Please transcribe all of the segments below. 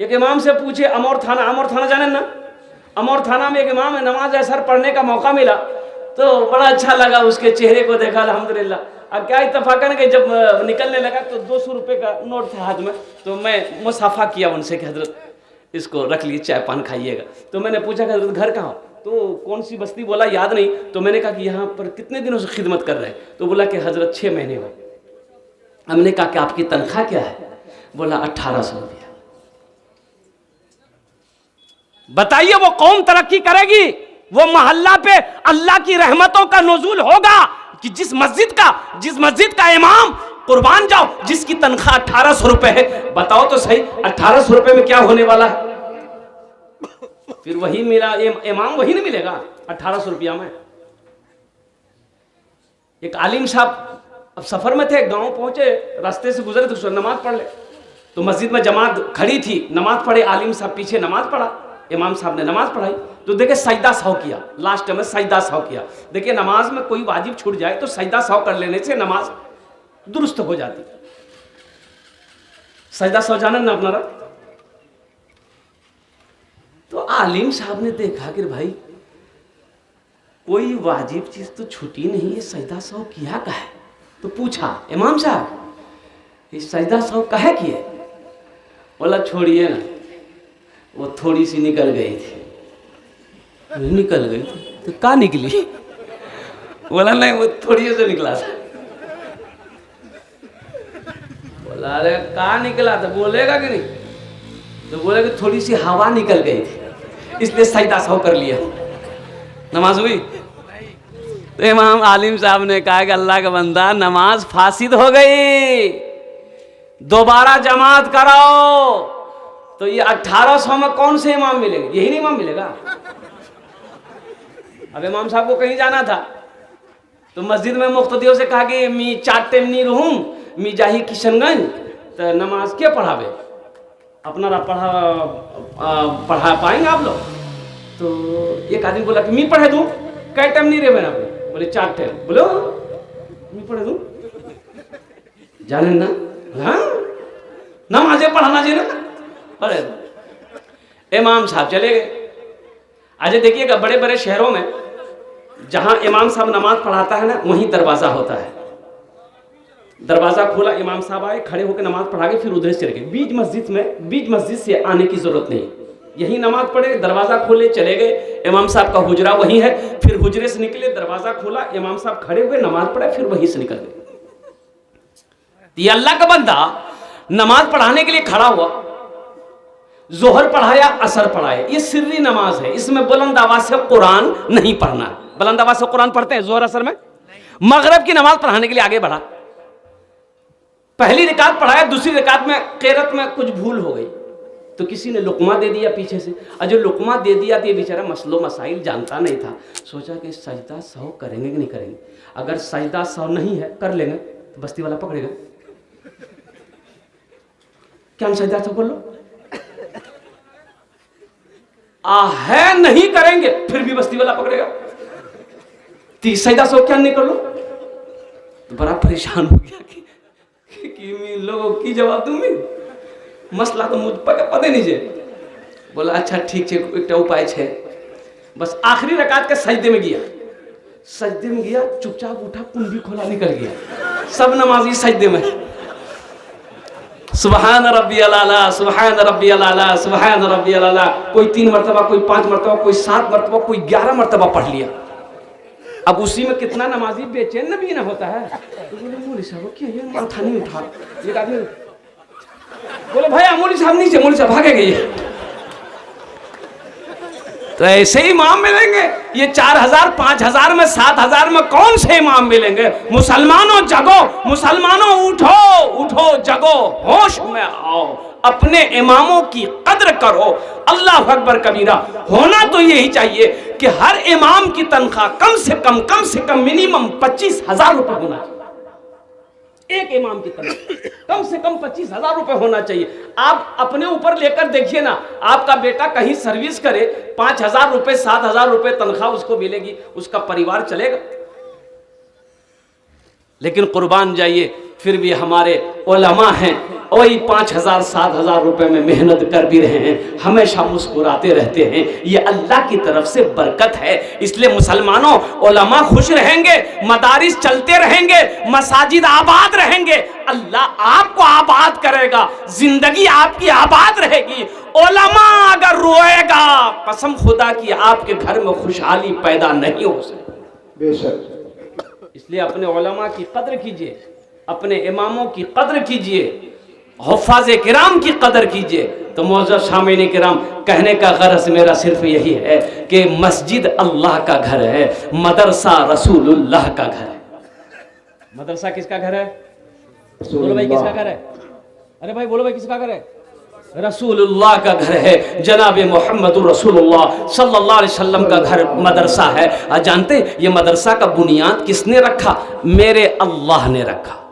एक इमाम से पूछे, अमौर थाना जाने ना, अमौर थाना में एक इमाम है, नमाज असर पढ़ने का मौका मिला तो बड़ा अच्छा लगा, उसके चेहरे को देखा अल्हम्दुलिल्लाह। अब क्या इत्तफाकन कि जब निकलने लगा तो 200 रुपये का नोट था हाथ में, तो मैं मुसाफा किया उनसे कि हजरत इसको रख लीजिए, चाय पान खाइएगा। तो मैंने पूछा कि हजरत घर कहाँ, तो कौन सी बस्ती, बोला याद नहीं। तो मैंने कहा कि यहाँ पर कितने दिनों से खिदमत कर रहे हैं, तो बोला कि हजरत 6 महीने हो। हमने कहा कि आपकी तनख्वाह क्या है, बोला 1800 रुपया। बताइए वो कौम तरक्की करेगी, वो मोहल्ला पे अल्लाह की रहमतों का नुज़ूल होगा कि जिस मस्जिद का इमाम कुर्बान जाओ, जिसकी तनख्वाह 1800 रुपए है। बताओ तो सही 1800 रुपए में क्या होने वाला है? फिर वही मिला, इमाम वही नहीं मिलेगा 1800 रुपया में। एक आलिम साहब अब सफर में थे, गांव पहुंचे, रास्ते से गुजरे तो नमाज पढ़ ले, तो मस्जिद में जमात खड़ी थी, नमाज पढ़े, आलिम साहब पीछे नमाज पढ़ा, इमाम साहब ने नमाज पढ़ाई, तो देखे सजदा सौ किया, लास्ट में सजदा सौ किया। देखिए नमाज में कोई वाजिब छूट जाए तो सजदा सौ कर लेने से नमाज दुरुस्त हो जाती। सजदा सौ जाना ना अपना। तो आलिम साहब ने देखा कि भाई कोई वाजिब चीज तो छुट्टी नहीं है, सजदा सौ किया का है। तो पूछा इमाम साहब ये सजदा सौ कहे किए? बोला छोड़िए ना, वो थोड़ी सी निकल गई थी। निकल गई तो का निकली? बोला नहीं वो थोड़ी से निकला था। बोला अरे का निकला था, बोलेगा कि नहीं? तो बोले कि थोड़ी सी हवा निकल गई थी, इसलिए सजदा सौ कर लिया। नमाज हुई? तो इमाम आलिम साहब ने कहा कि अल्लाह का बंदा नमाज फासिद हो गई, दोबारा जमात कराओ। तो ये 1800 में कौन से इमाम मिलेंगे? यही नहीं इमाम मिलेगा। अब इमाम साहब को कहीं जाना था तो मस्जिद में मुख्तदियों से कहा कि मी 4 टाइम नहीं रहूं, मी जाही किशनगंज, तो नमाज क्या पढ़ावे, अपना पढ़ा पाएंगे आप लोग? तो एक आदमी बोला कि मैं पढ़े दूं, कई टाइम नहीं रहे ना? बोले 4 टाइम। बोलो मैं पढ़े दूं, जाने ना, हाँ नमाजें पढ़ाना चाहिए ना, पढ़े। इमाम साहब चले गए। आज देखिएगा बड़े बड़े शहरों में जहां इमाम साहब नमाज पढ़ाता है ना, वहीं दरवाजा होता है। दरवाजा खोला, इमाम साहब आए, खड़े होकर नमाज पढ़ा के फिर उधर से चले गए। बीच मस्जिद से आने की जरूरत नहीं, यही नमाज पढ़े, दरवाजा खोले, चले गए। इमाम साहब का हुजरा वही है, फिर हुजरे से निकले, दरवाजा खोला, इमाम साहब खड़े हुए, नमाज पढ़े, फिर वहीं से निकल गए। ये अल्लाह का बंदा नमाज पढ़ाने के लिए खड़ा हुआ, जोहर पढ़ाया, असर पढ़ाया, ये सिर्री नमाज है, इसमें बुलंद आवाज से कुरान नहीं पढ़ना। बुलंद आवाज से कुरान पढ़ते हैं जोहर असर में? मगरिब की नमाज पढ़ाने के लिए आगे बढ़ा, पहली रिकात पढ़ाया, दूसरी रिकात में क़िरात में कुछ भूल हो गई तो किसी ने लुकमा दे दिया पीछे से, और जो लुकमा दे दिया तो ये बेचारा मसलो मसाइल जानता नहीं था। सोचा कि सजदा सौ करेंगे कि नहीं करेंगे, अगर सजदा सौ नहीं है कर लेंगे तो बस्ती वाला पकड़ेगा, क्या हम सजदा सौ कर लो, है नहीं करेंगे फिर भी बस्ती वाला पकड़ेगा, सजदा सौ क्या नहीं कर लो। तो बड़ा परेशान हो गया कि लोगों की जवाब दूंगी, मसला तो मुझ पर पता नहीं है। बोला अच्छा ठीक है, एक उपाय है, बस आखिरी रकात के सजदे में गया, चुपचाप उठा, कुंडी खोला, निकल गया, सब नमाजी सजदे में, सुबहान रब्बियल आला, सुबहान रब्बियल आला, सुबहान रब्बियल आला। कोई 3 मरतबा, कोई 5 मरतबा, कोई 7 मरतबा, कोई 11 मरतबा पढ़ लिया। अब उसी में कितना नमाजी बेचैन नबी ना होता है। तो बोले मौलवी साहब क्या ये माथा नहीं उठा, एक आदमी बोले भाई मौलवी साहब नीचे, मौलवी साहब भागे गए। तो ऐसे ही इमाम मिलेंगे, ये 4000 5000 में 7000 में कौन से इमाम मिलेंगे? मुसलमानों जगो, मुसलमानों उठो, उठो जगो, होश में आओ, अपने इमामों की कद्र करो। अल्लाह अकबर कबीरा। होना तो यही चाहिए कि हर इमाम की तनख्वाह कम से कम मिनिमम 25,000 रुपए होना चाहिए। एक इमाम की तनख्वाह कम से कम 25,000 रुपए होना चाहिए। आप अपने ऊपर लेकर देखिए ना, आपका बेटा कहीं सर्विस करे, 5,000 रुपए 7,000 रुपए तनख्वाह उसको मिलेगी, उसका परिवार चलेगा? लेकिन कुर्बान जाइए, फिर भी हमारे उलमा हैं वही 5,000 7,000 रुपए में मेहनत कर भी रहे हैं, हमेशा मुस्कुराते रहते हैं, ये अल्लाह की तरफ से बरकत है। इसलिए मुसलमानों, उलमा खुश रहेंगे, मदारिस चलते रहेंगे, मसाजिद आबाद रहेंगे, अल्लाह आपको आबाद करेगा, जिंदगी आपकी आबाद रहेगी। उलमा अगर रोएगा, कसम खुदा की आपके घर में खुशहाली पैदा नहीं हो सकती। बेशक। इसलिए अपने उलमा की कद्र कीजिए, अपने इमामों की कद्र कीजिए, हुफ़ाज़ किराम की कदर कीजिए। तो मौजूद सामीन किराम, कहने का गरज मेरा सिर्फ यही है कि मस्जिद अल्लाह का घर है, मदरसा रसूलुल्लाह का घर है। मदरसा किसका घर है? बोलो भाई किसका घर है? अरे भाई बोलो भाई किसका घर है? रसूलुल्लाह का घर है, जनाब मोहम्मद रसूलुल्लाह सल्लल्लाहु अलैहि वसल्लम का घर मदरसा है। जानते ये मदरसा का बुनियाद किसने रखा? मेरे अल्लाह ने रखा।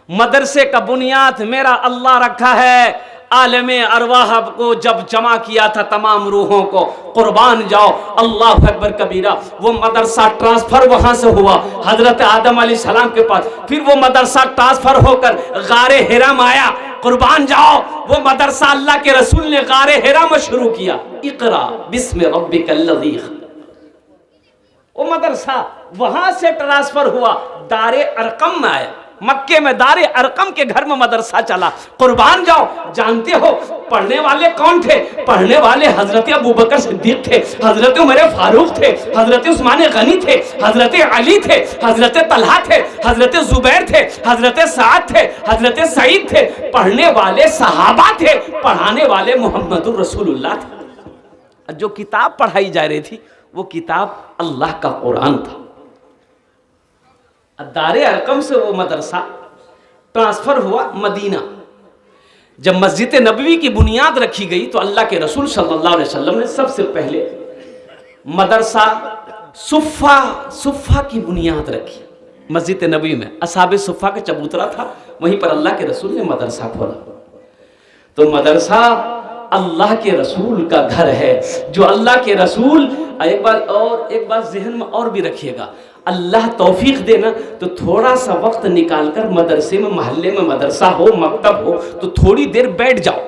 मदरसे का बुनियाद मेरा अल्लाह रखा है। आलमे अरवाह को जब जमा किया था तमाम रूहों को, कुर्बान जाओ अल्लाह अकबर कबीरा, वो मदरसा ट्रांसफर वहां से हुआ हजरत आदम अलैहिस्सलाम के पास, फिर वो मदरसा ट्रांसफर होकर गारे हिरा में आया। कुर्बान जाओ, वो मदरसा अल्लाह के रसूल ने गारे हिरा में शुरू किया, इकरा बिस्मि रब्बिकल्लज़ी। वो मदरसा वहां से ट्रांसफर हुआ, दारे अरकम में आया। मक्के में दारे अरकम के घर में मदरसा चला। कुर्बान जाओ, जानते हो पढ़ने वाले कौन थे? पढ़ने वाले हजरत अबू बकर सिद्दीक थे, हजरत उमर फारूक थे, हजरत उस्मान गनी थे, हजरत अली थे, हजरत तलहा थे, हजरत जुबैर थे, हजरत साद थे, हजरत सईद थे। पढ़ने वाले सहाबा थे, पढ़ाने वाले मोहम्मद रसूलुल्लाह थे। जो किताब पढ़ाई जा रही थी वो किताब अल्लाह का कुरान था। दारे अरकम से वो मदरसा ट्रांसफर हुआ मदीना। जब मस्जिद नबवी की बुनियाद रखी गई तो अल्लाह के रसूल सल्लल्लाहु अलैहि वसल्लम ने सबसे पहले मदरसा सुफ़ा की बुनियाद रखी मस्जिद नबवी में। असहाबे सुफ़ा का चबूतरा था, वहीं पर अल्लाह के रसूल ने मदरसा खोला। तो मदरसा अल्लाह के रसूल का घर है, जो अल्लाह के रसूल। एक बात जहन में और भी रखिएगा, अल्लाह तौफीक देना तो थोड़ा सा वक्त निकालकर मदरसे में, मोहल्ले में मदरसा हो, मकतब हो, तो थोड़ी देर बैठ जाओ,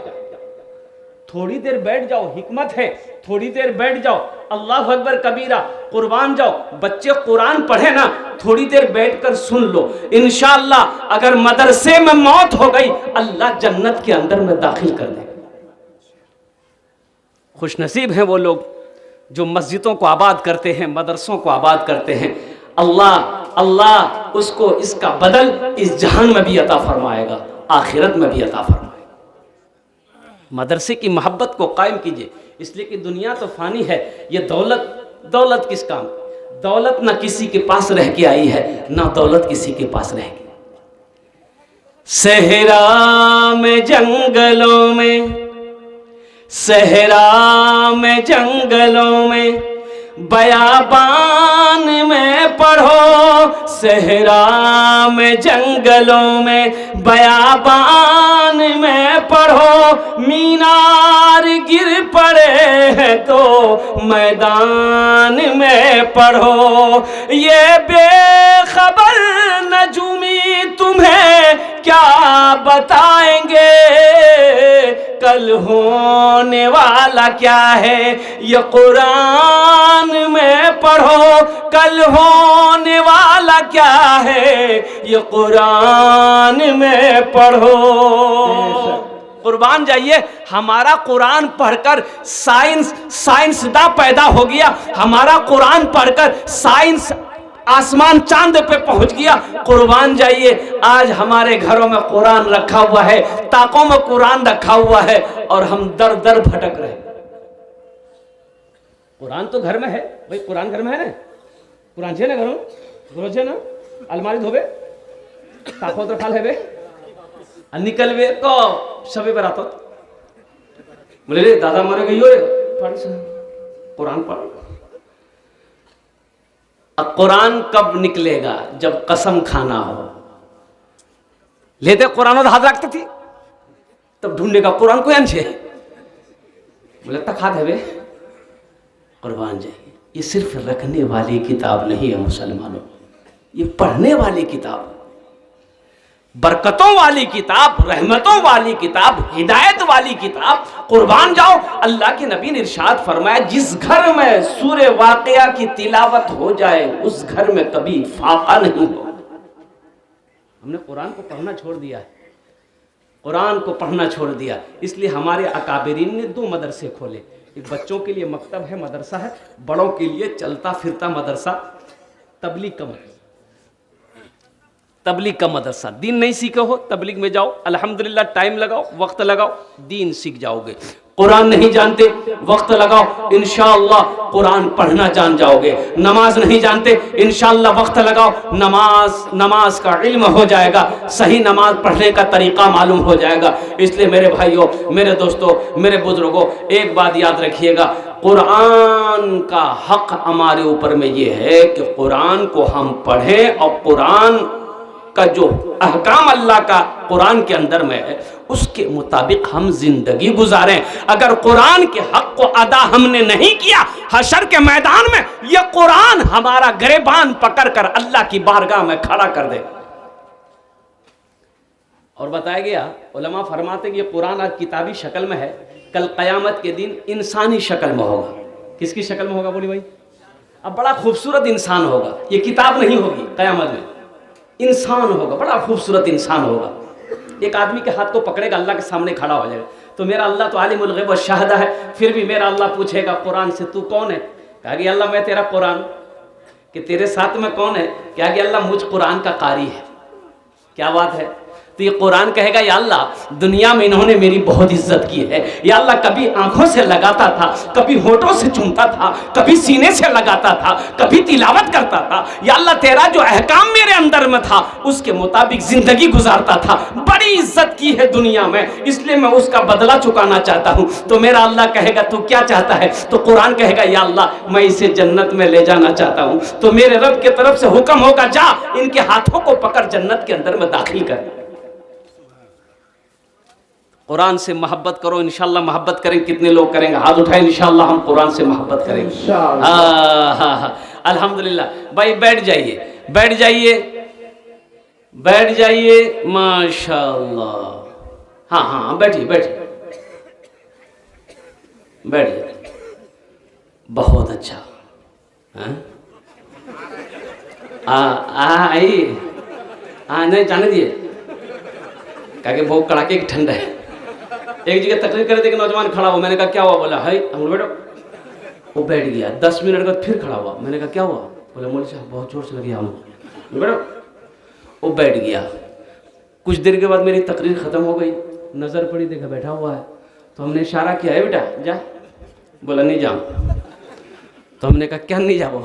थोड़ी देर बैठ जाओ, हिकमत है, थोड़ी देर बैठ जाओ, अल्लाह अकबर कबीरा, कुर्बान जाओ। बच्चे कुरान पढ़े ना, थोड़ी देर बैठकर सुन लो, इंशाअल्लाह अगर मदरसे में मौत हो गई अल्लाह जन्नत के अंदर में दाखिल कर देगा। खुशनसीब हैं वो लोग जो मस्जिदों को आबाद करते हैं, मदरसों को आबाद करते हैं। अल्लाह उसको इसका बदल इस जहान में भी अता फरमाएगा, आखिरत में भी अता फरमाएगा। मदरसे की मोहब्बत को कायम कीजिए, इसलिए कि दुनिया तो फानी है। ये दौलत किस काम? दौलत ना किसी के पास रह के आई है, ना दौलत किसी के पास रहेगी। सहरा में जंगलों में, सहरा में जंगलों में, बयाबान में पढ़ो, सहरा में जंगलों में, बयाबान में पढ़ो। मीनार गिर पड़े हैं तो मैदान में पढ़ो। ये बेखबर नजूमी तुम्हें क्या बताएंगे, कल होने वाला क्या है ये कुरान में पढ़ो। कल होने वाला क्या है ये कुरान में पढ़ो। कुर्बान जाइए, हमारा कुरान पढ़कर साइंसदा पैदा हो गया, हमारा कुरान पढ़कर साइंस आसमान चांद पे पहुंच गया। कुर्बान जाइए, आज हमारे घरों में कुरान रखा हुआ है, ताकों में कुरान रखा हुआ है और हम दर दर भटक रहे। कुरान तो घर में है भाई, कुरान घर में है ना, कुरान छे ना घरों, घरों छे ना, अलमारी धोबे, ताको तो खाल है बे, निकलवे तो सबे पर आतो बोले रे दादा मरे गई हो रे, पढ़ कुरान पढ़। अब कुरान कब निकलेगा? जब कसम खाना हो। लेते कुरान और हाथ रखती थी, तब ढूंढेगा कुरान को अंश है, बोले तक हाथ है वे। कुर्बान जाइए, ये सिर्फ रखने वाली किताब नहीं है मुसलमानों, ये पढ़ने वाली किताब। बरकतों वाली किताब, रहमतों वाली किताब, हिदायत वाली किताब, कुर्बान जाओ। अल्लाह के नबी ने इरशाद फरमाया, जिस घर में सूरे वाक़िया की तिलावत हो जाए उस घर में कभी फाका नहीं हो। हमने कुरान को पढ़ना छोड़ दिया है, कुरान को पढ़ना छोड़ दिया। इसलिए हमारे अकाबिरीन ने 2 मदरसे खोले। एक बच्चों के लिए मकतब है, मदरसा है, बड़ों के लिए चलता फिरता मदरसा, तबलीग का मदरसा। तबलीग का मदरसा, दीन नहीं सीखे हो तबलीग में जाओ, अल्हम्दुलिल्लाह टाइम लगाओ, वक्त लगाओ, दीन सीख जाओगे। कुरान नहीं जानते, वक्त लगाओ, इंशाअल्लाह कुरान पढ़ना जान जाओगे। नमाज नहीं जानते, इंशाअल्लाह वक्त लगाओ, नमाज का इल्म हो जाएगा, सही नमाज पढ़ने का तरीका मालूम हो जाएगा। इसलिए मेरे भाइयों, मेरे दोस्तों, मेरे बुजुर्गों, एक बात याद रखिएगा, कुरान का हक हमारे ऊपर में ये है कि कुरान को हम पढ़ें और कुरान का जो अहकाम अल्लाह का कुरान के अंदर में है उसके मुताबिक हम जिंदगी गुजारें। अगर कुरान के हक को अदा हमने नहीं किया, हशर के मैदान में यह कुरान हमारा गिरबान पकड़कर अल्लाह की बारगाह में खड़ा कर दे। और बताया गया, उलमा फरमाते कि ये कुरान आज किताबी शक्ल में है, कल क़यामत के दिन इंसानी शक्ल में होगा। किसकी शक्ल में होगा बोली भाई? अब बड़ा खूबसूरत इंसान होगा, ये किताब नहीं होगी, क़यामत में इंसान होगा, बड़ा खूबसूरत इंसान होगा। एक आदमी के हाथ को पकड़ेगा, अल्लाह के सामने खड़ा हो जाएगा। तो मेरा अल्लाह तो आलिमुल गैब व शहादा है, फिर भी मेरा अल्लाह पूछेगा कुरान से तू कौन है? कहा कि अल्लाह मैं तेरा कुरान। कि तेरे साथ में कौन है? क्या कि अल्लाह मुझ कुरान का कारी है। क्या बात है? तो ये कुरान कहेगा, या अल्लाह दुनिया में इन्होंने मेरी बहुत इज्जत की है, या अल्लाह कभी आंखों से लगाता था, कभी होठों से चूमता था, कभी सीने से लगाता था, कभी तिलावत करता था, या अल्लाह तेरा जो अहकाम मेरे अंदर में था उसके मुताबिक जिंदगी गुजारता था, बड़ी इज्जत की है दुनिया में, इसलिए मैं उसका बदला चुकाना चाहता हूँ। तो मेरा अल्लाह कहेगा तू क्या चाहता है? तो कुरान कहेगा, या अल्लाह मैं इसे जन्नत में ले जाना चाहता हूँ। तो मेरे रब की तरफ से हुक्म होगा, जा इनके हाथों को पकड़ जन्नत के अंदर में दाखिल कर। कुरान से मोहब्बत करो, इंशाअल्लाह मोहब्बत करेंगे। कितने लोग करेंगे? हाथ उठाएं, इंशाअल्लाह हम कुरान से मोहब्बत करेंगे। अल्हम्दुलिल्लाह। भाई बैठ जाइए, बैठ जाइए, बैठ जाइए, माशाअल्लाह। हाँ हाँ बैठिए, बैठिए, बैठिए, बहुत अच्छा। आइए, नहीं जाने दिए, क्या कि बहुत कड़ाके की ठंड है। एक जगह तकरीर करे थे कि नौजवान खड़ा हुआ, मैंने कहा क्या हुआ? बोला है हम बैठो। वो बैठ गया, 10 मिनट बाद फिर खड़ा हुआ, मैंने कहा क्या हुआ? बोला मौलवी साहब बहुत जोर से लगी हम। बैठो। वो बैठ गया, कुछ देर के बाद मेरी तकरीर खत्म हो गई, नजर पड़ी, देखा बैठा हुआ है। तो हमने इशारा किया, है बेटा जा। बोला नहीं जाऊँ। तो हमने कहा क्या नहीं जाओ?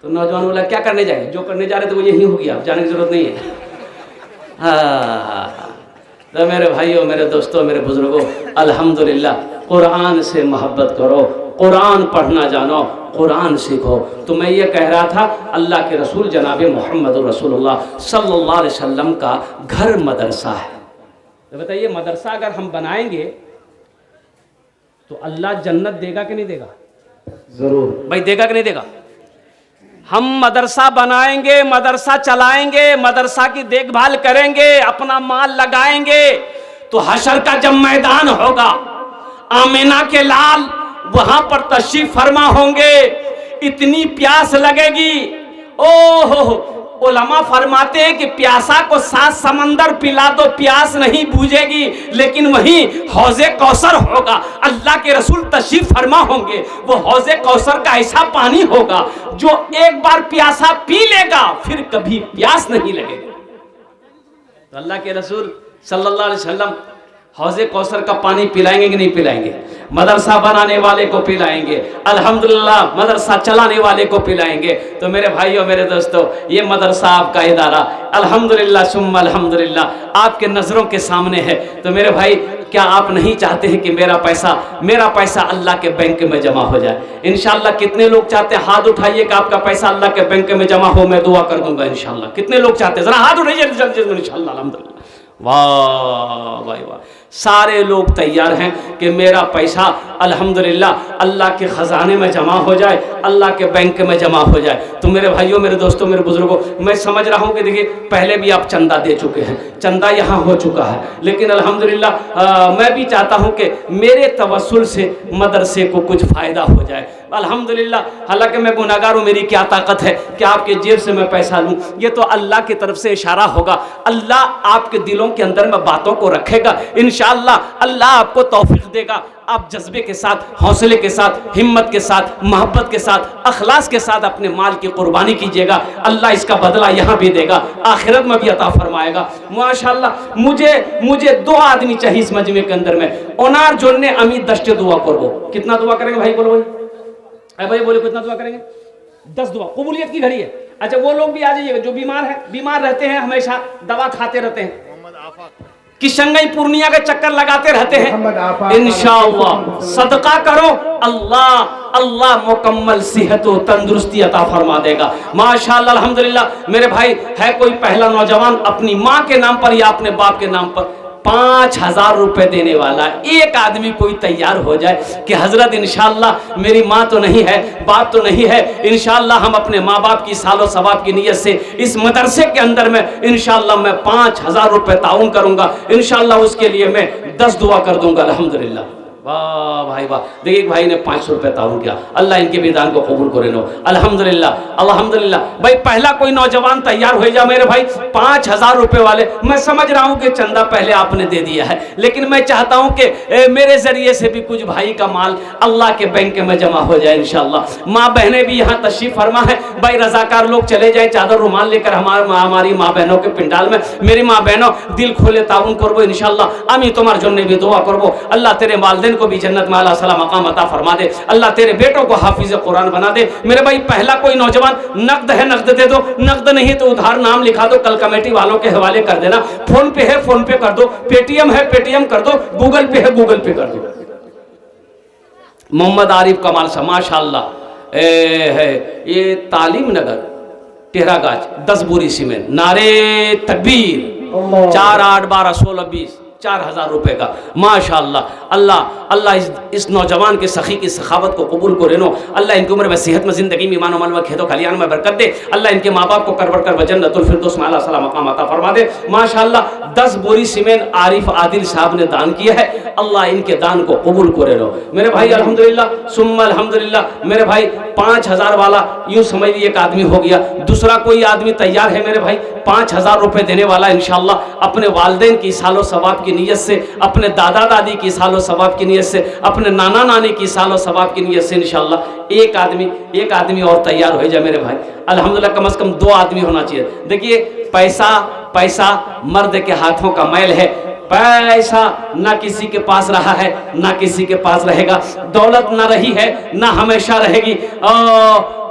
तो नौजवान बोला क्या करने जाएंगे? जो करने जा रहे थे वो यही हो गया, जाने की जरूरत नहीं है। तो मेरे भाइयों, मेरे दोस्तों, मेरे बुजुर्गों, अल्हम्दुलिल्लाह कुरान से मोहब्बत करो, कुरान पढ़ना जानो, कुरान सीखो। तो मैं ये कह रहा था, अल्लाह के रसूल जनाब मोहम्मद रसूलुल्लाह सल्लल्लाहु अलैहि वसल्लम का घर मदरसा है। तो बताइए, मदरसा अगर हम बनाएंगे तो अल्लाह जन्नत देगा कि नहीं देगा? जरूर भाई, देगा कि नहीं देगा? हम मदरसा बनाएंगे, मदरसा चलाएंगे, मदरसा की देखभाल करेंगे, अपना माल लगाएंगे, तो हशर का जब मैदान होगा, आमिना के लाल वहां पर तशरीफ फरमा होंगे, इतनी प्यास लगेगी। ओहो, उलमा फरमाते हैं कि प्यासा को 7 समंदर पिला दो, प्यास नहीं बुझेगी, लेकिन वहीं हौजे कौसर होगा, अल्लाह के रसूल तशरीफ फरमा होंगे। वो हौजे कौसर का ऐसा पानी होगा जो एक बार प्यासा पी लेगा फिर कभी प्यास नहीं लगेगी। तो अल्लाह के रसूल सल्लल्लाहु अलैहि वसल्लम हौजे कौसर का पानी पिलाएंगे कि नहीं पिलाएंगे? मदरसा बनाने वाले को पिलाएंगे, अल्हम्दुलिल्लाह मदरसा चलाने वाले को पिलाएंगे। तो मेरे भाइयों, मेरे दोस्तों, ये मदरसा आपका इदारा अल्हम्दुलिल्लाह सुम्मा अल्हम्दुलिल्लाह आपके नज़रों के सामने है। तो मेरे भाई, क्या आप नहीं चाहते हैं कि मेरा पैसा अल्लाह के बैंक में जमा हो जाए? इंशाअल्लाह। कितने लोग चाहते हैं? हाथ उठाइए कि आपका पैसा अल्लाह के बैंक में जमा हो, मैं दुआ कर दूंगा इंशाअल्लाह। कितने लोग चाहते हैं? जरा हाथ उठाइए इंशाअल्लाह। अल्हम्दुलिल्लाह। वाह भाई वाह, सारे लोग तैयार हैं कि मेरा पैसा अल्हम्दुलिल्लाह अल्लाह के ख़जाने में जमा हो जाए, अल्लाह के बैंक में जमा हो जाए। तो मेरे भाइयों, मेरे दोस्तों, मेरे बुजुर्गों, मैं समझ रहा हूँ कि देखिए पहले भी आप चंदा दे चुके हैं, चंदा यहाँ हो चुका है, लेकिन अल्हम्दुलिल्लाह मैं भी चाहता हूँ कि मेरे तवस्सुल से मदरसे को कुछ फ़ायदा हो जाए। अल्हम्दुलिल्लाह, हालांकि मैं गुनाहगार हूँ, मेरी क्या ताकत है कि आपके जेब से मैं पैसा लूँ। ये तो अल्लाह की तरफ से इशारा होगा। अल्लाह आपके दिलों के अंदर में बातों को रखेगा। इंशाअल्लाह अल्लाह आपको तौफीक देगा। आप जज्बे के साथ, हौसले के साथ, हिम्मत के साथ, मोहब्बत के साथ, अखलास के साथ अपने माल की कुर्बानी कीजिएगा। अल्लाह इसका बदला यहाँ भी देगा, आखिरत में भी अता फरमाएगा। माशाअल्लाह, मुझे 2 आदमी चाहिए इस मजमे के अंदर में। ओनार जोड़ने अमीर दस्ते दुआ करो। कितना दुआ करेंगे भाई? बोलो भाई, भाई बोले कितना दुआ करेंगे? 10 दुआ। कबूलियत की घड़ी है। अच्छा, वो लोग भी आ जाइएगा जो बीमार है, बीमार रहते हैं, हमेशा दवा खाते रहते हैं, किशनगंज पूर्णिया का चक्कर लगाते रहते हैं, इंशाअल्लाह सदका करो, अल्लाह मुकम्मल सेहत और तंदुरुस्ती अता फरमा देगा। माशाअल्लाह, अल्हम्दुलिल्लाह। मेरे भाई, है कोई पहला नौजवान अपनी माँ के नाम पर या अपने बाप के नाम पर 5000 रुपए देने वाला? एक आदमी कोई तैयार हो जाए कि हजरत इंशाअल्लाह मेरी माँ तो नहीं है, बाप तो नहीं है, इंशाअल्लाह हम अपने माँ बाप की सालो सवाब की नीयत से इस मदरसे के अंदर में इंशाअल्लाह मैं 5000 रुपए ताउन करूंगा। इंशाअल्लाह उसके लिए मैं 10 दुआ कर दूंगा। अल्हम्दुलिल्लाह, वाह भाई वाह। देखिए एक भाई ने 500 रुपये ताउन किया, अल्लाह इनके विधान को कबूल करे नो। अल्हम्दुलिल्लाह, अल्हम्दुलिल्लाह। भाई पहला कोई नौजवान तैयार हो जाए मेरे भाई, 5000 रुपये वाले। मैं समझ रहा हूँ कि चंदा पहले आपने दे दिया है, लेकिन मैं चाहता हूँ कि मेरे जरिए से भी कुछ भाई का माल अल्लाह के बैंक में जमा हो जाए इंशाअल्लाह। माँ बहनें भी यहाँ तशरीफ फरमा है। भाई रजाकार लोग चले जाए चादर रुमाल लेकर हमारी माँ बहनों के पिंडाल में। मेरी माँ बहनों दिल खोले ताउन करबो इंशाअल्लाह। आमी तुम्हार जन्ने भी दुआ करबो। अल्लाह तेरे वालिदैन को भी जन्नत में आला सला मकाम अता फरमा दे। अल्लाह तेरे बेटों को हाफिज कुरान बना दे। मेरे भाई पहला कोई नौजवान, नकद है नकद दे दो, नकद नहीं तो उधार नाम लिखा दो, कल कमेटी वालों के हवाले कर देना। फोन पे है फोन पे कर दो, पेटीएम है पेटीएम कर दो, गूगल पे है गूगल पे कर दो। मोहम्मद आरिफ कमाल सा माशाअल्लाह है ये तालीम नगर टेहरागाछ 10 बोरी सीमेंट। नारे तकबीर। 4 8 12 16 20 4000 रुपए का माशाअल्लाह। अल्लाह इस नौजवान के सखी की सखावत को कबूल करे नो। अल्लाह इनकी उम्र में सेहत में जिंदगी में ईमान व खेतों खलियान में बरकत दे। अल्लाह इनके माँ बाप को करवर कर जन्नतुल फिरदौस में आला सला मकाम अता फरमा दे। माशाअल्लाह 10 बोरी सीमेंट आरिफ आदिल साहब ने दान किया है। अल्लाह इनके दान को कबूल करे नो मेरे भाई। अल्हम्दुलिल्लाह सुम्मा अल्हम्दुलिल्लाह। मेरे भाई 5000 वाला यूं समझ लीजिए एक आदमी हो गया। दूसरा कोई आदमी तैयार है मेरे भाई 5000 रुपए देने वाला इंशाअल्लाह। अपने वालिदैन की सालो सवाब की नीयत से, अपने दादा दादी की सालो सवाब की नीयत से, अपने नाना नानी की सालो सवाब की नीयत से इंशाअल्लाह एक आदमी और तैयार हो जाए मेरे भाई। अल्हम्दुलिल्लाह कम से कम 2 आदमी होना चाहिए। देखिए पैसा मर्द के हाथों का मैल है। पैसा ना किसी के पास रहा है ना किसी के पास रहेगा। दौलत ना रही है ना हमेशा रहेगी।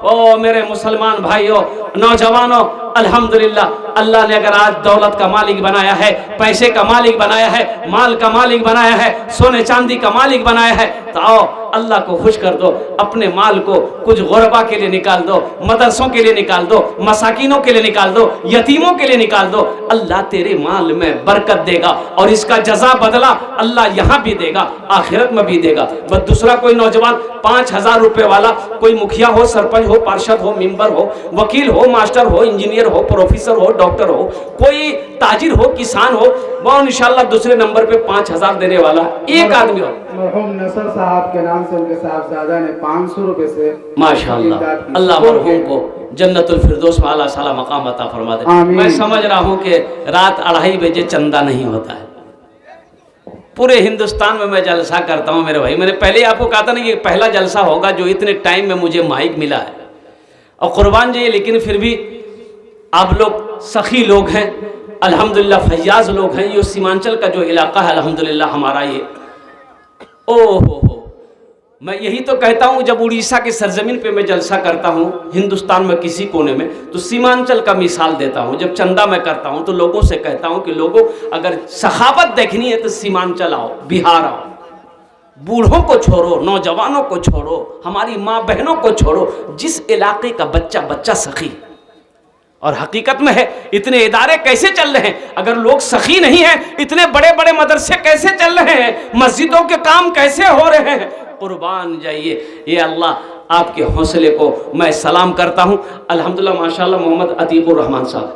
ओ मेरे मुसलमान भाइयों, नौजवानों, अल्हम्दुलिल्लाह अल्लाह ने अगर आज दौलत का मालिक बनाया है, पैसे का मालिक बनाया है, माल का मालिक बनाया है, सोने चांदी का मालिक बनाया है, तो आओ अल्लाह को खुश कर दो। अपने माल को कुछ गुरबा के लिए निकाल दो, मदरसों के लिए निकाल दो, मसाकिनों के लिए निकाल दो, यतीमों के लिए निकाल दो। अल्लाह तेरे माल में बरकत देगा और इसका जजा बदला अल्लाह यहाँ भी देगा, आखिरत में भी देगा। बस दूसरा कोई नौजवान 5000 रुपए वाला, कोई मुखिया हो, सरपंच हो, पार्षद हो, मेंबर हो, वकील हो, मास्टर हो, इंजीनियर हो, प्रोफेसर हो, डॉक्टर हो, कोई ताजिर हो, किसान हो, वो इंशाअल्लाह दूसरे नंबर पे 5000 देने वाला एक आदमी हो। मरहूम नसर साहब के नाम से उनके साहबजादा ने 500 रुपए से माशाअल्लाह। अल्लाह मरहूम को जन्नतुल फिरदौस में आला साला मकाम अता फरमा दे। मैं समझ रहा हूँ कि रात 2:30 बजे चंदा नहीं होता है। पूरे हिंदुस्तान में मैं जलसा करता हूँ मेरे भाई। मैंने पहले आपको कहा था ना कि पहला जलसा होगा जो इतने टाइम में मुझे माइक मिला है और कुर्बान जाइए। लेकिन फिर भी आप लोग सखी लोग हैं, अल्हम्दुलिल्लाह फैयाज लोग हैं। ये सीमांचल का जो इलाका है अल्हम्दुलिल्लाह हमारा ये, ओहो मैं यही तो कहता हूँ जब उड़ीसा की सरजमीन पे मैं जलसा करता हूँ हिंदुस्तान में किसी कोने में, तो सीमांचल का मिसाल देता हूँ। जब चंदा मैं करता हूँ तो लोगों से कहता हूँ कि लोगों अगर सखावत देखनी है तो सीमांचल आओ, बिहार आओ। बूढ़ों को छोड़ो, नौजवानों को छोड़ो, हमारी माँ बहनों को छोड़ो, जिस इलाके का बच्चा सखी और हकीकत में है, इतने इदारे कैसे चल रहे हैं? अगर लोग सखी नहीं हैं, इतने बड़े बड़े मदरसे कैसे चल रहे हैं? मस्जिदों के काम कैसे हो रहे हैं? कुर्बान जाइए। ये अल्लाह आपके हौसले को मैं सलाम करता हूँ। अल्हम्दुलिल्लाह माशाल्लाह मोहम्मद अतीकुर रहमान साहब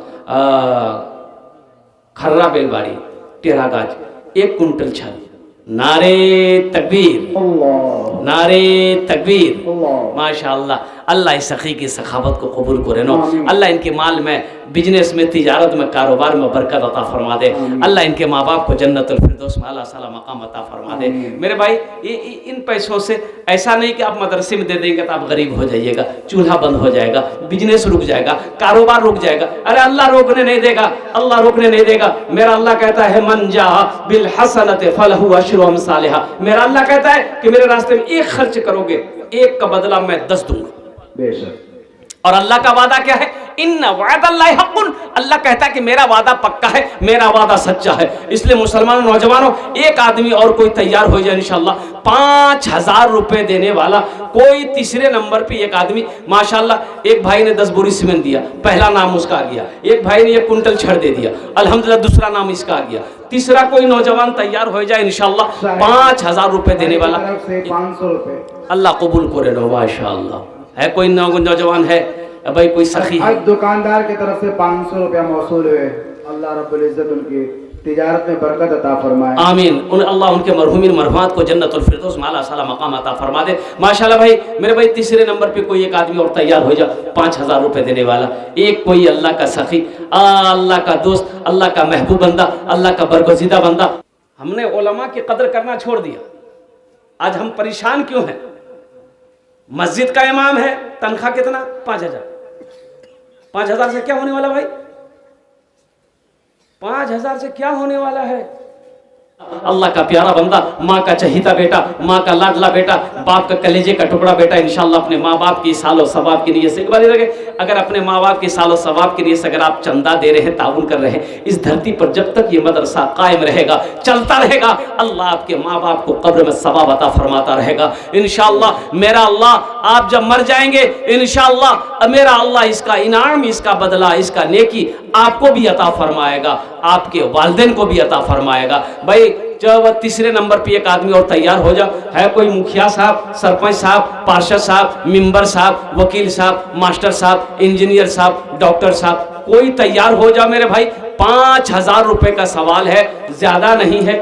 खर्रा बेलबाड़ी टेरागाज 1 कुंटल छल। नारे तकबीर, नारे तकबीर, माशाअल्लाह। अल्लाह इस सखी की सखावत को कबूल करे नो। अल्लाह इनके माल में, बिजनेस में, तिजारत में, कारोबार में बरकत अता फरमा दे। अल्लाह इनके माँ बाप को जन्नतुल फिरदौस में आला साला मकाम अता फरमा दे। मेरे भाई, इन पैसों से ऐसा नहीं कि आप मदरसे में दे देंगे तो आप गरीब हो जाइएगा, चूल्हा बंद हो जाएगा, बिजनेस रुक जाएगा, कारोबार रुक जाएगा। अरे अल्लाह रोकने नहीं देगा, अल्लाह रोकने नहीं देगा। मेरा अल्लाह कहता है मन जा बिल हसनत फलहु अशरु अमसालिहा। मेरा अल्लाह कहता है कि मेरे रास्ते में 1 खर्च करोगे, 1 का बदला मैं 10 दूंगा। बेशक। और अल्लाह का वादा क्या है? इन्ना वअदल्लाहि हक़्क़ुन। अल्लाह कहता है कि मेरा वादा पक्का है, मेरा वादा सच्चा है। इसलिए मुसलमान नौजवानों, एक आदमी और कोई तैयार हो जाए इंशाअल्लाह, 5000 रुपए देने वाला कोई तीसरे नंबर पे एक आदमी, माशाअल्लाह। एक भाई ने 10 बोरी सीमेंट दिया, पहला नाम उसका आ गया। एक भाई ने 1 कुंटल छड़ दे दिया, अल्हम्दुलिल्लाह दूसरा नाम इसका आ गया। तीसरा कोई नौजवान तैयार हो जाए इंशाअल्लाह, 5000 रुपए देने वाला। 500 रुपए अल्लाह कबूल करे लो माशाअल्लाह। है कोई नौजवान है भाई, कोई सखी है? आज दुकानदार की तरफ से 500 रुपया मौसूल हुए। अल्लाह रब्बुल इज्जत उनकी तिजारत में बरकत अता फरमाए। आमीन। अल्लाह उनके मरहूमिन मरहुमात को जन्नतुल फिरदौस में आला साला मकाम अता फरमा दे। माशाल्लाह भाई मेरे भाई, तीसरे नंबर पे कोई एक आदमी और तैयार हो जा, 5000 रुपए देने वाला। एक कोई अल्लाह का सखी, अल्लाह का दोस्त, अल्लाह का महबूब बंदा, अल्लाह का बरगुज़ीदा बंदा। हमने उलमा की कदर करना छोड़ दिया। आज हम परेशान क्यों हैं? मस्जिद का इमाम है, तनख्वाह कितना? 5000। 5000 से क्या होने वाला भाई? 5000 से क्या होने वाला है? अल्लाह का प्यारा बंदा, माँ का चहीता बेटा, माँ का लाडला बेटा, बाप का कलेजे का टुकड़ा बेटा, इंशाअल्लाह अपने माँ बाप की सालो सवाब की नीयत से, एक बार लगे, अगर अपने माँ बाप की सालो सवाब की नीयत से अगर आप चंदा दे रहे हैं, ताउन कर रहे हैं, इस धरती पर जब तक ये मदरसा कायम रहेगा, चलता रहेगा, अल्लाह आपके माँ बाप को कब्र में सवाब अता फरमाता रहेगा इंशाअल्लाह। मेरा अल्लाह, आप जब मर जाएंगे इंशाअल्लाह, मेरा अल्लाह इसका इनाम, इसका बदला, इसका नेकी आपको भी अता फरमाएगा, आपके वालिदैन को भी अता फरमाएगा। भाई जब तीसरे नंबर पे एक आदमी और तैयार हो जाओ, है कोई मुखिया साहब, सरपंच साहब, पार्षद साहब, मेंबर साहब, वकील साहब, मास्टर साहब, इंजीनियर साहब, डॉक्टर साहब, कोई तैयार हो जाओ मेरे भाई। 5000 रुपए का सवाल है, ज्यादा नहीं है,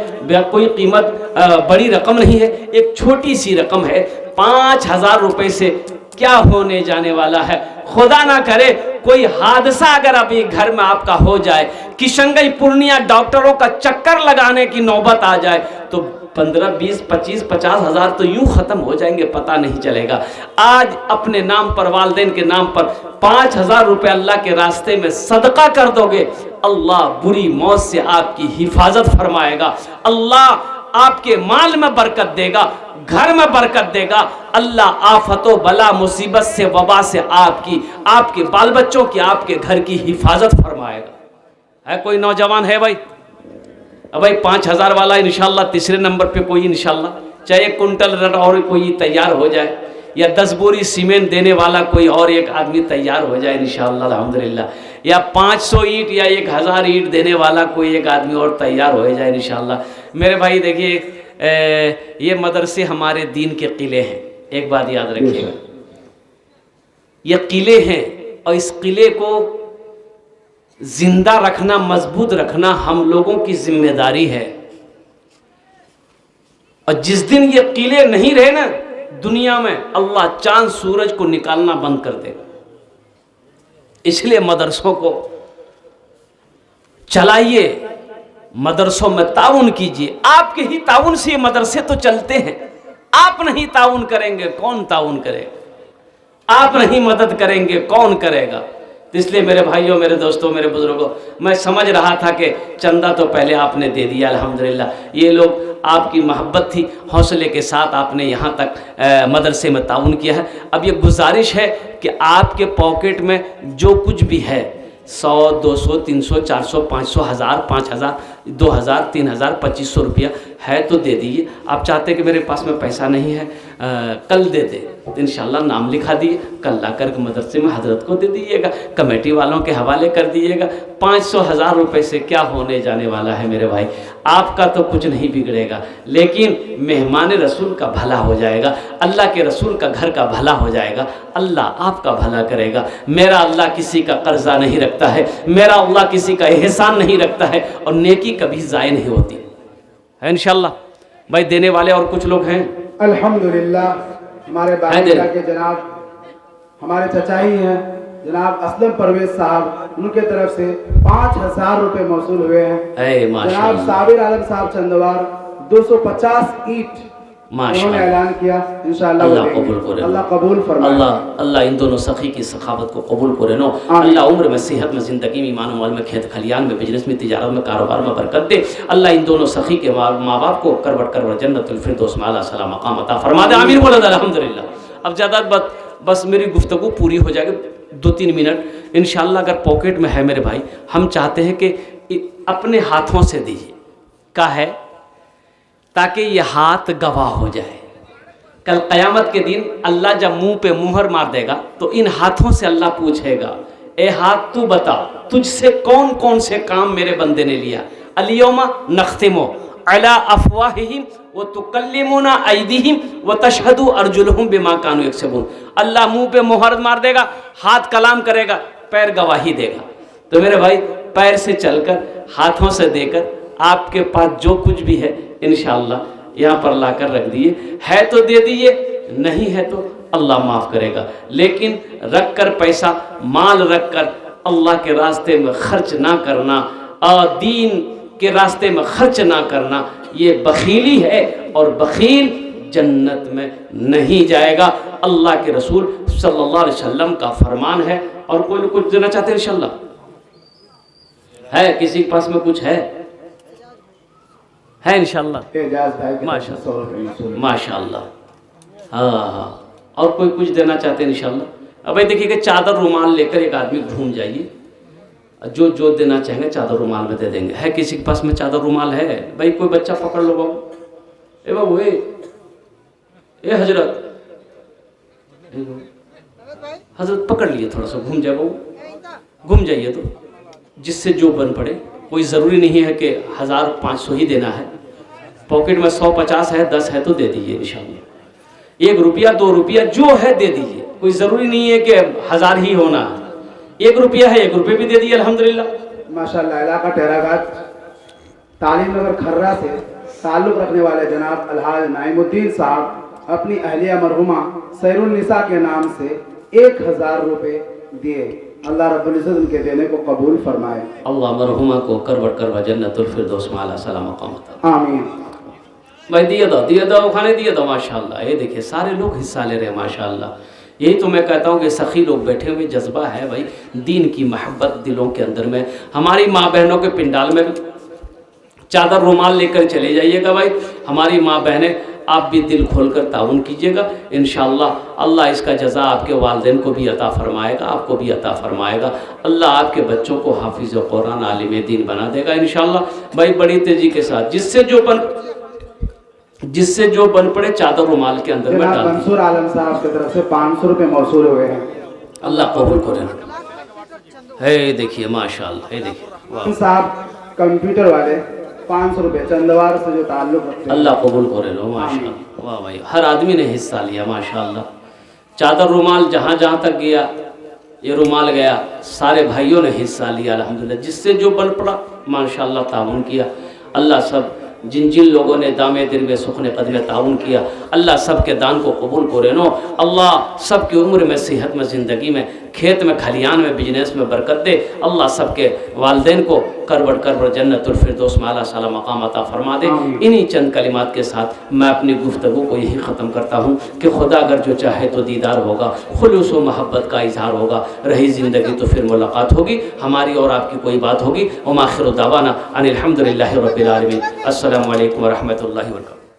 कोई कीमत बड़ी रकम नहीं है, एक छोटी सी रकम है। 5000 रुपए से क्या होने जाने वाला है? खुदा ना करे कोई हादसा अगर अभी घर में आपका हो जाए, किशनगंज पूर्णिया डॉक्टरों का चक्कर लगाने की नौबत आ जाए, तो 15, 20, 25, 50 हजार तो यूं खत्म हो जाएंगे, पता नहीं चलेगा। आज अपने नाम पर, वालिदैन के नाम पर 5000 रुपए अल्लाह के रास्ते में सदका कर दोगे, अल्लाह बुरी मौत से आपकी हिफाजत फरमाएगा, अल्लाह आपके माल में बरकत देगा, घर में बरकत देगा, अल्लाह आफतो बला मुसीबत से, वबा से आपकी, आपके बाल बच्चों की, आपके घर की हिफाजत फरमाएगा। है कोई नौजवान है भाई? अब भाई 5000 वाला इंशाल्लाह तीसरे नंबर पे कोई इंशाल्लाह, चाहे 1 कुंटल और कोई तैयार हो जाए, या 10 बोरी सीमेंट देने वाला कोई और एक आदमी तैयार हो जाए इंशाअल्लाह अल्हम्दुलिल्लाह, या 500 ईंट या 1000 ईंट देने वाला कोई एक आदमी और तैयार हो जाए इंशाअल्लाह। मेरे भाई देखिए, ये मदरसे हमारे दीन के किले हैं, एक बात याद रखिएगा, ये किले हैं और इस किले को जिंदा रखना, मजबूत रखना हम लोगों की जिम्मेदारी है। और जिस दिन ये किले नहीं रहे ना दुनिया में, अल्लाह चांद सूरज को निकालना बंद कर दे। इसलिए मदरसों को चलाइए, मदरसों में ताउन कीजिए, आपके ही ताउन से ये मदरसे तो चलते हैं। आप नहीं ताउन करेंगे कौन ताउन करेगा? आप नहीं मदद करेंगे कौन करेगा? तो इसलिए मेरे भाइयों, मेरे दोस्तों, मेरे बुजुर्गों, मैं समझ रहा था कि चंदा तो पहले आपने दे दिया अल्हम्दुलिल्लाह, ये लोग आपकी मोहब्बत थी, हौसले के साथ आपने यहाँ तक मदरसे में ताउन किया है। अब ये गुजारिश है कि आपके पॉकेट में जो कुछ भी है, 100, 200, 300, 400, 500, 1000, 5000, 2000, 3000, 2500 रुपया है तो दे दीजिए। आप चाहते कि मेरे पास में पैसा नहीं है, कल दे दे, तो इंशाल्लाह नाम लिखा दिए, कल ला कर मदरसे में हजरत को दे दीजिएगा, कमेटी वालों के हवाले कर दीजिएगा। 500,000 रुपये से क्या होने जाने वाला है मेरे भाई, आपका तो कुछ नहीं बिगड़ेगा, लेकिन मेहमान रसूल का भला हो जाएगा, अल्लाह के रसूल का घर का भला हो जाएगा, अल्लाह आपका भला करेगा। मेरा अल्लाह किसी का कर्जा नहीं रखता है, मेरा अल्लाह किसी का एहसान नहीं रखता है, और नेकी कभी ज़ाय नहीं होती है इंशाल्लाह। भाई देने वाले और कुछ लोग हैं अल्हम्दुलिल्लाह। हमारे बाहर के जनाब हमारे चचा ही हैं जनाब असलम परवेज साहब, उनके तरफ से 5,000 रुपए मौसूल हुए हैं। जनाब साबिर आलम साहब चंदवार 250 ईंट उन्होंने ऐलान किया, इंशाअल्लाह अल्लाह कबूल करे, अल्लाह कबूल फरमाए। अल्लाह इन दोनों सखी की सखावत को कबूल करे नो। अल्लाह उम्र में, सेहत में, ज़िंदगी में, ईमान अमल में, खेत खलियान में, बिजनेस में, तिजारत में, कारोबार में बरकत दे। अल्लाह इन दोनों सखी के माँ बाप को करवट करवट जन्नतुल फिरदौस में आला सलाम मकाम अता फरमा दे। आमीन बोलो अल्हम्दुलिल्लाह। अब ज़्यादा बस मेरी गुफ्तगू पूरी हो जाएगी, 2-3 मिनट इंशाअल्लाह। अगर पॉकेट में है मेरे भाई, हम चाहते हैं कि अपने हाथों से दीजिए, का है ताकि ये हाथ गवाह हो जाए। कल क़यामत के दिन अल्लाह जब मुंह पे मुहर मार देगा तो इन हाथों से अल्लाह पूछेगा, ए हाथ तू बता तुझसे कौन कौन से काम मेरे बंदे ने लिया। अलियौमा नख्तिमु अला अफ़वाहिहिम व तुकल्लिमुना अयदीहिम व तशहदु अर्जुलुहुम बिमा कानू यक्सबून। अल्लाह मुंह पे मुहर मार देगा, हाथ कलाम करेगा, पैर गवाही देगा। तो मेरे भाई पैर से चलकर, हाथों से देकर, आपके पास जो कुछ भी है इंशाअल्लाह यहाँ पर लाकर रख दिए। है तो दे दिए, नहीं है तो अल्लाह माफ़ करेगा। लेकिन रख कर पैसा, माल रख कर अल्लाह के रास्ते में खर्च ना करना, दीन के रास्ते में खर्च ना करना, ये बखीली है, और बखील जन्नत में नहीं जाएगा। अल्लाह के रसूल सल्लल्लाहु अलैहि वसल्लम का फरमान है। और कोई लोग कुछ देना चाहते हैं इंशाअल्लाह? है किसी के पास में कुछ है इंशाअल्लाह? माशाअल्लाह। हाँ, और कोई कुछ देना चाहते हैं इंशाअल्लाह? अब भाई देखिए कि चादर रुमाल लेकर एक आदमी घूम जाइए, जो देना चाहेंगे चादर रुमाल में दे देंगे। है किसी के पास में चादर रुमाल है? भाई कोई बच्चा पकड़ लो बाबू, ए बाबू, ए हजरत, हजरत पकड़ लिए, थोड़ा सा घूम जाए बाबू, घूम जाइए। तो जिससे जो बन पड़े, कोई ज़रूरी नहीं है कि 1500 ही देना है। पॉकेट में 100-50 है, 10 है तो दे दीजिए इंशाअल्लाह। 1 रुपया 2 रुपया जो है दे दीजिए, कोई ज़रूरी नहीं है कि 1000 ही होना है। 1 रुपया है, 1 रुपये भी दे दीजिए अल्हम्दुलिल्लाह। माशाअल्लाह। इलाका टेरागाज तालीम नगर खर्रा से ताल्लुक़ रखने वाले जनाब अलहाज नाइमुद्दीन साहब अपनी अहलिया मरहुमा सैरुन्निसा के नाम से 1000 रुपये दिए। अल्लाह रब्बुल इज़्ज़त उनके देने को कबूल फरमाए। अल्लाह मरहुमा को करवट करवा जन्नतुल फिरदौस में आला सलाम मकाम अता। आमीन। भाई दिए दो खाने दिए दो माशाअल्लाह। ये देखिए सारे लोग हिस्सा ले रहे हैं माशाअल्लाह। यही तो मैं कहता हूँ कि सखी लोग बैठे हुए, जज्बा है भाई, दीन की मोहब्बत दिलों के अंदर में। हमारी माँ बहनों के पिंडाल में चादर रुमाल लेकर चले जाइएगा भाई। हमारी माँ बहनें, आप भी दिल खोलकर ताउन कीजिएगा, इंशाअल्लाह अल्लाह इसका जज़ा आपके वालिदैन को भी अता फरमाएगा, आपको भी अता फरमाएगा। अल्लाह आपके बच्चों को हाफिज़ कुरान आलिम दीन बना देगा इंशाअल्लाह। भाई बड़ी तेज़ी के साथ जिससे जो बन पड़े चादर रुमाल के अंदर में डाल। मंसूर आलम साहब की तरफ से 500 रुपये मौसूल हुए हैं। अल्लाह कबूल करे। है देखिए माशाअल्लाह, है देखिए साहब कंप्यूटर वाले 500 रुपये चंदवार से जो ताल्लुक़ रखते हैं। अल्लाह कबूल करे लो माशाअल्लाह। वाह भाई, हर आदमी ने हिस्सा लिया माशाअल्लाह। चादर रुमाल जहाँ जहाँ तक गया, ये रुमाल गया, सारे भाइयों ने हिस्सा लिया अल्हम्दुलिल्लाह। जिससे जो बन पड़ा माशाअल्लाह ताउन किया। अल्लाह सब जिन जिन लोगों ने दामे दिल में सुखने कदमे ताउन किया, अल्लाह सब के दान को कबूल करे नो। अल्लाह सब की उम्र में, सेहत में, ज़िंदगी में, खेत में, खलियान में, बिजनेस में बरकत दे। अल्लाह सब के वालिदैन को करवट करवट जन्नतुल फिरदौस में आला साला मकाम अता फरमा दे। इन्हीं चंद कलिमात के साथ मैं अपनी गुफ्तगू को यही ख़त्म करता हूँ कि खुदा अगर जो चाहे तो दीदार होगा, खुलूस व मोहब्बत का इजहार होगा, रही ज़िंदगी तो फिर मुलाकात होगी, हमारी और आपकी कोई बात होगी। व आखिर दावाना अनिल हम्दुलिल्लाहि रब्बिल आलमीन। अस्सलामु अलैकुम व रहमतुल्लाहि व बरकातहू।